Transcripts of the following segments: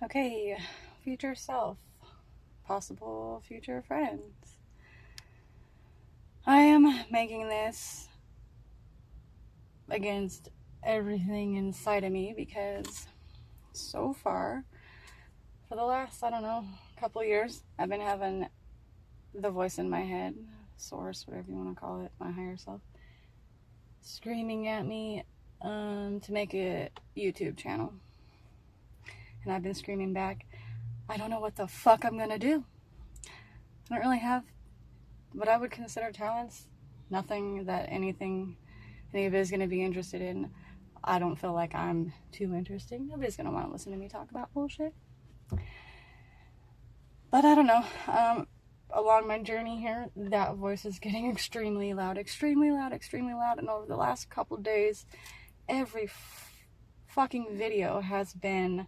Okay, future self, possible future friends. I am making this against everything inside of me because so far, for the last, I don't know, couple years, I've been having the voice in my head, source, whatever you want to call it, my higher self, screaming at me to make a YouTube channel. And I've been screaming back, I don't know what the fuck I'm gonna do. I don't really have what I would consider talents. Nothing that anybody's gonna be interested in. I don't feel like I'm too interesting. Nobody's gonna want to listen to me talk about bullshit. But I don't know. Along my journey here, that voice is getting extremely loud, extremely loud, extremely loud. And over the last couple days, every fucking video has been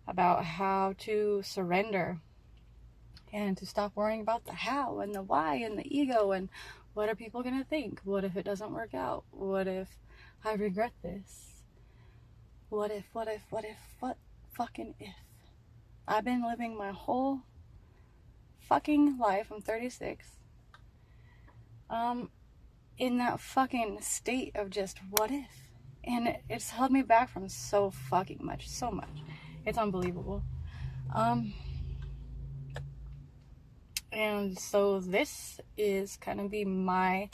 about how to surrender and to stop worrying about the how and the why and the ego and what are people gonna think? What if it doesn't work out? What if I regret this? What fucking if? I've been living my whole fucking life, I'm 36, in that fucking state of just what if? And it's held me back from so fucking much, so much. It's unbelievable. And so this is kind of be my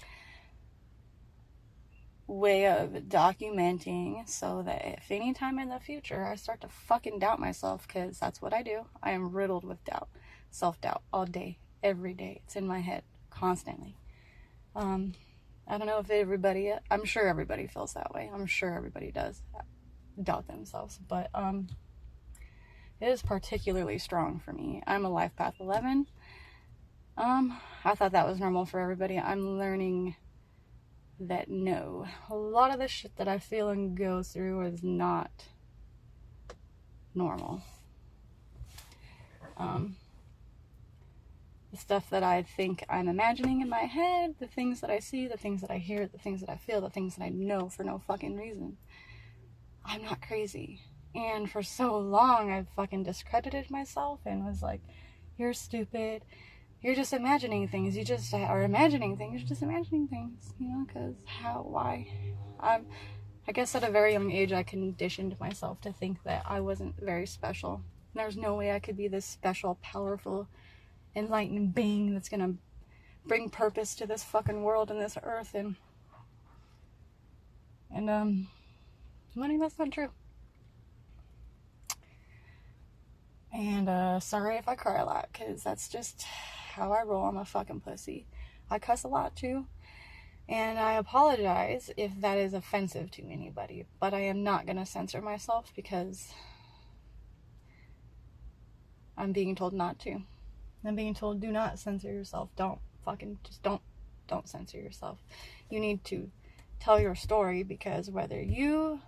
way of documenting so that if any time in the future I start to fucking doubt myself, because that's what I do. I am riddled with doubt, self-doubt all day, every day. It's in my head constantly. I don't know if I'm sure everybody feels that way. I'm sure everybody does doubt themselves, but it is particularly strong for me. I'm a life path 11. I thought that was normal for everybody. I'm learning that no, a lot of the shit that I feel and go through is not normal. The stuff that I think I'm imagining in my head, the things that I see, the things that I hear, the things that I feel, the things that I know for no fucking reason. I'm not crazy. And for so long, I've fucking discredited myself and was like, you're stupid. You're just imagining things. You just are imagining things. You're just imagining things, because why? I guess at a very young age, I conditioned myself to think that I wasn't very special. There's no way I could be this special, powerful, enlightened being that's gonna bring purpose to this fucking world and this earth. And money, that's not true. And sorry if I cry a lot, because that's just how I roll. I'm a fucking pussy. I cuss a lot too, and I apologize if that is offensive to anybody, but I am not gonna censor myself because I'm being told not to. I'm being told, do not censor yourself. Don't censor yourself. You need to tell your story, because whether you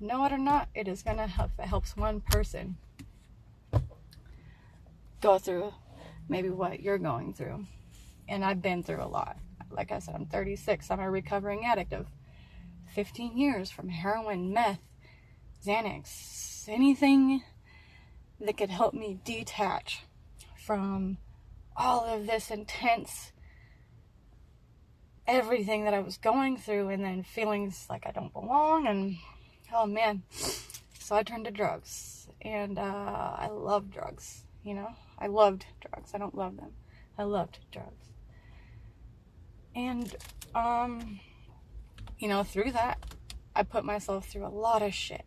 know it or not, it is gonna help. It helps one person go through maybe what you're going through. And I've been through a lot. Like I said, I'm 36. I'm a recovering addict of 15 years from heroin, meth, Xanax, anything that could help me detach from all of this intense everything that I was going through, and then feelings like I don't belong, and oh man. So I turned to drugs, and I love drugs. I loved drugs. I don't love them. I loved drugs. And, through that, I put myself through a lot of shit.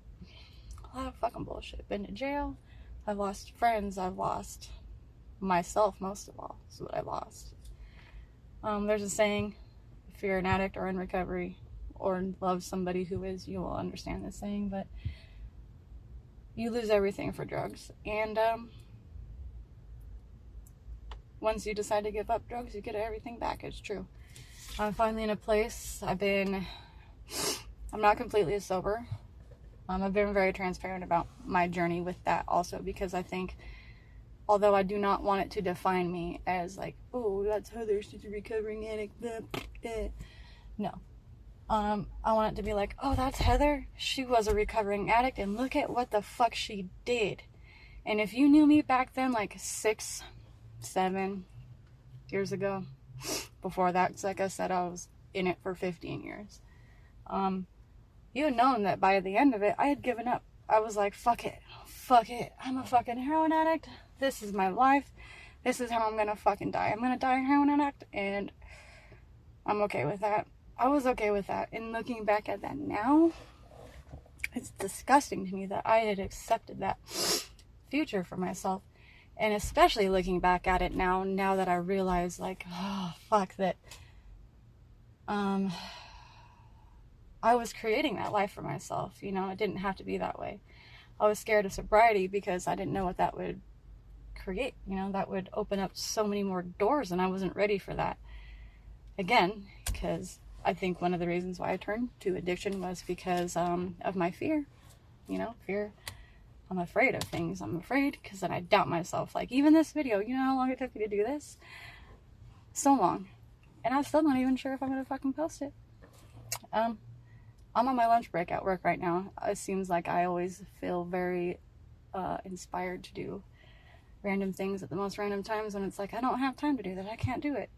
A lot of fucking bullshit. Been to jail. I've lost friends. I've lost myself, most of all. Is what I lost. There's a saying, if you're an addict or in recovery or love somebody who is, you will understand this saying, but you lose everything for drugs. And, once you decide to give up drugs, you get everything back. It's true. I'm finally in a place. I'm not completely sober. I've been very transparent about my journey with that also, because I think, although I do not want it to define me as like, oh, that's Heather, she's a recovering addict. Blah, blah. No. I want it to be like, oh, that's Heather. She was a recovering addict, and look at what the fuck she did. And if you knew me back then, like 6, 7 years ago, before that, 'cause like I said, I was in it for 15 years. You had known that by the end of it, I had given up. I was like, fuck it. I'm a fucking heroin addict. This is my life. This is how I'm gonna fucking die. I'm gonna die a heroin addict, and I'm okay with that. I was okay with that. And looking back at that now, it's disgusting to me that I had accepted that future for myself. And especially looking back at it now that I realize, like, oh, fuck, that I was creating that life for myself. You know, it didn't have to be that way. I was scared of sobriety because I didn't know what that would create. You know, that would open up so many more doors, and I wasn't ready for that. Again, because I think one of the reasons why I turned to addiction was because of my fear. You know, fear. I'm afraid of things. I'm afraid because then I doubt myself. Like, even this video, you know how long it took me to do this? So long. And I'm still not even sure if I'm going to fucking post it. I'm on my lunch break at work right now. It seems like I always feel very inspired to do random things at the most random times when it's like, I don't have time to do that. I can't do it.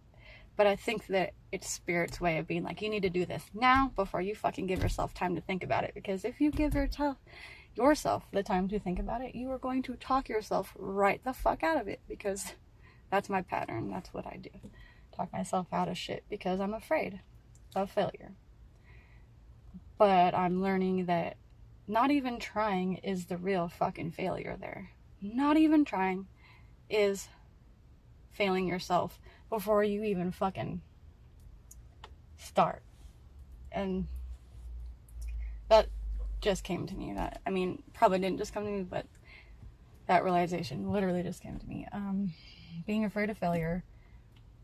But I think that it's Spirit's way of being like, you need to do this now before you fucking give yourself time to think about it. Because if you give yourself the time to think about it, you are going to talk yourself right the fuck out of it. Because that's my pattern. That's what I do. Talk myself out of shit because I'm afraid of failure. But I'm learning that not even trying is the real fucking failure there. Not even trying is failing yourself before you even fucking start. And that just came to me. That, I mean, probably didn't just come to me, but that realization literally just came to me. Being afraid of failure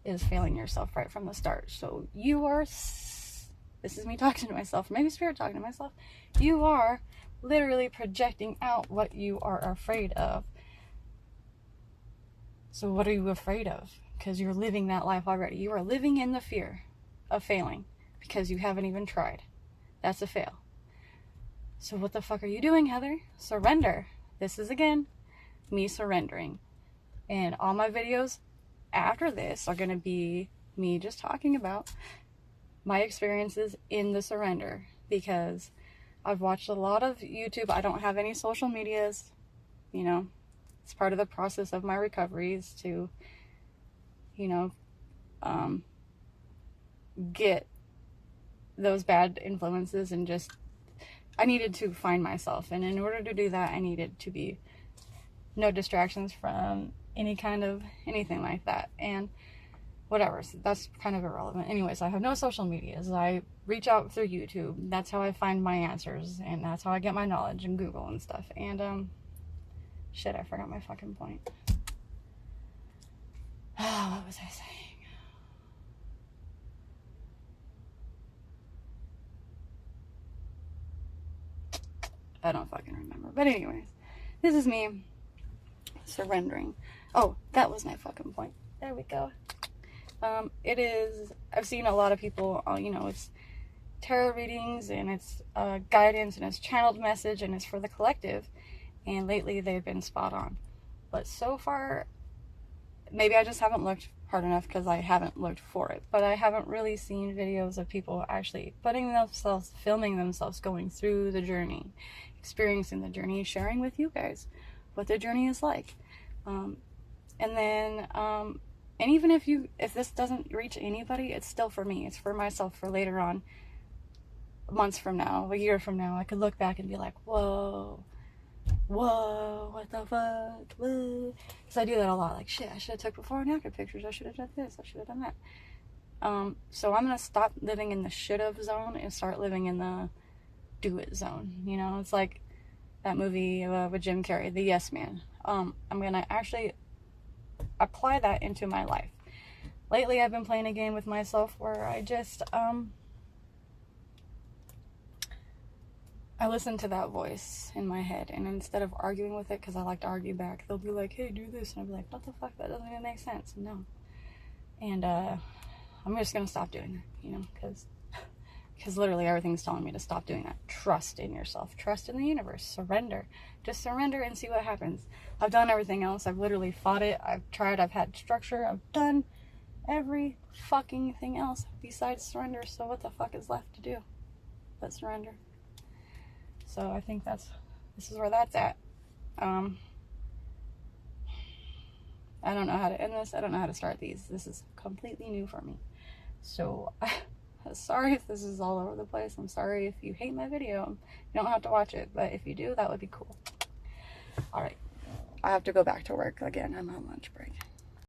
is failing yourself right from the start. So you are, this is me talking to myself, maybe Spirit talking to myself, you are literally projecting out what you are afraid of. So what are you afraid of? Because you're living that life already. You are living in the fear of failing because you haven't even tried. That's a fail. So what the fuck are you doing, Heather? Surrender. This is, again, me surrendering. And all my videos after this are going to be me just talking about my experiences in the surrender. Because I've watched a lot of YouTube. I don't have any social medias. You know, it's part of the process of my recoveries to, you know, get those bad influences, and just, I needed to find myself. And in order to do that, I needed to be no distractions from any kind of anything like that. And whatever, so that's kind of irrelevant. Anyways, I have no social medias. I reach out through YouTube. That's how I find my answers, and that's how I get my knowledge, and Google and stuff. And shit, I forgot my fucking point. What was I saying? I don't fucking remember. But anyways, this is me surrendering. Oh, that was my fucking point. There we go. It is, I've seen a lot of people, you know, it's tarot readings, and it's guidance, and it's channeled message, and it's for the collective. And lately they've been spot on. But so far, maybe I just haven't looked hard enough because I haven't looked for it. But I haven't really seen videos of people actually putting themselves, filming themselves, going through the journey, experiencing the journey, sharing with you guys what the journey is like. And then, and even if this doesn't reach anybody, it's still for me. It's for myself, for later on, months from now, a year from now, I could look back and be like, whoa, what the fuck, whoa. Because I do that a lot, like, shit, I should have took before and after pictures, I should have done this, I should have done that. So I'm going to stop living in the should-have zone and start living in the do-it zone, you know? It's like that movie with Jim Carrey, The Yes Man. I'm going to actually apply that into my life. Lately, I've been playing a game with myself where I just, I listen to that voice in my head, and instead of arguing with it, because I like to argue back, they'll be like, hey, do this, and I'll be like, what the fuck, that doesn't even make sense. No. And I'm just gonna stop doing that, you know, because Because literally everything's telling me to stop doing that. Trust in yourself. Trust in the universe. Surrender. Just surrender and see what happens. I've done everything else. I've literally fought it. I've tried. I've had structure. I've done every fucking thing else besides surrender. So what the fuck is left to do but surrender? So I think this is where that's at. I don't know how to end this. I don't know how to start these. This is completely new for me. So sorry if this is all over the place. I'm sorry if you hate my video. You don't have to watch it, but if you do, that would be cool. All right. I have to go back to work again. I'm on lunch break.